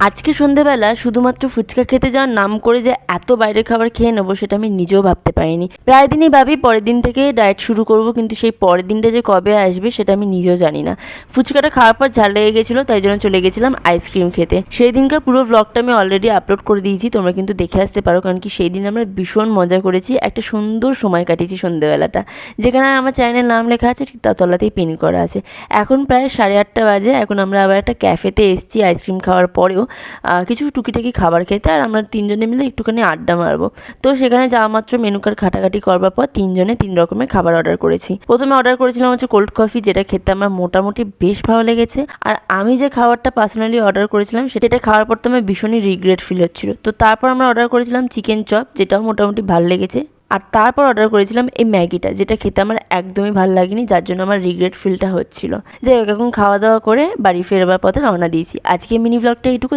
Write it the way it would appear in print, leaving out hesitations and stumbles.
আজকে সন্ধেবেলা শুধুমাত্র ফুচকা খেতে যাওয়ার নাম করে যে এত বাইরের খাবার খেয়ে নেবো সেটা আমি নিজেও ভাবতে পারিনি। প্রায় দিনই ভাবি পরের দিন থেকে ডায়েট শুরু করব, কিন্তু সেই পরের দিনটা যে কবে আসবে সেটা আমি নিজেও জানি না। ফুচকাটা খাওয়ার পর ঝাল লেগে গেছিলো, তাই জন্য চলে গেছিলাম আইসক্রিম খেতে। সেই দিনকার পুরো ব্লগটা আমি অলরেডি আপলোড করে দিয়েছি, তোমরা কিন্তু দেখে আসতে পারো, কারণ কি সেই দিন আমরা ভীষণ মজা করেছি, একটা সুন্দর সময় কাটিয়েছি সন্ধেবেলাটা। যেখানে আমার চ্যানেলের নাম লেখা আছে ঠিক তার তলাতেই পিন করা আছে। এখন প্রায় 8:30 বাজে। এখন আমরা আবার একটা ক্যাফেতে এসেছি আইসক্রিম খাওয়ার পরেও কিছু টুকিটাকি খাবার খেতে, আর আমরা তিনজনে মিলে একটুখানি আড্ডা মারবো। তো সেখানে যাওয়া মাত্র মেনু কার্ড ঘাটাঘাটি করবার পর তিনজনে 3 রকমের খাবার অর্ডার করেছি। প্রথমে অর্ডার করেছিলাম হচ্ছে কোল্ড কফি, যেটা খেতে আমার মোটামুটি বেশ ভালো লেগেছে। আর আমি যে খাবারটা পার্সোনালি অর্ডার করেছিলাম সেটা খাওয়ার পর তো আমার ভীষণই রিগ্রেট ফিল হচ্ছিলো। তো তারপর আমরা অর্ডার করেছিলাম চিকেন চপ, যেটাও মোটামুটি ভালো লেগেছে। আর তারপর অর্ডার করেছিলাম এই ম্যাগিটা, যেটা খেতে আমার একদমই ভালো লাগেনি, যার জন্য আমার রিগ্রেট ফিলটা হচ্ছিল। যাই হোক, এখন খাওয়া দাওয়া করে বাড়ি ফেরবার পথে রওনা দিয়েছি। আজকে মিনি ব্লগটা এইটুকু।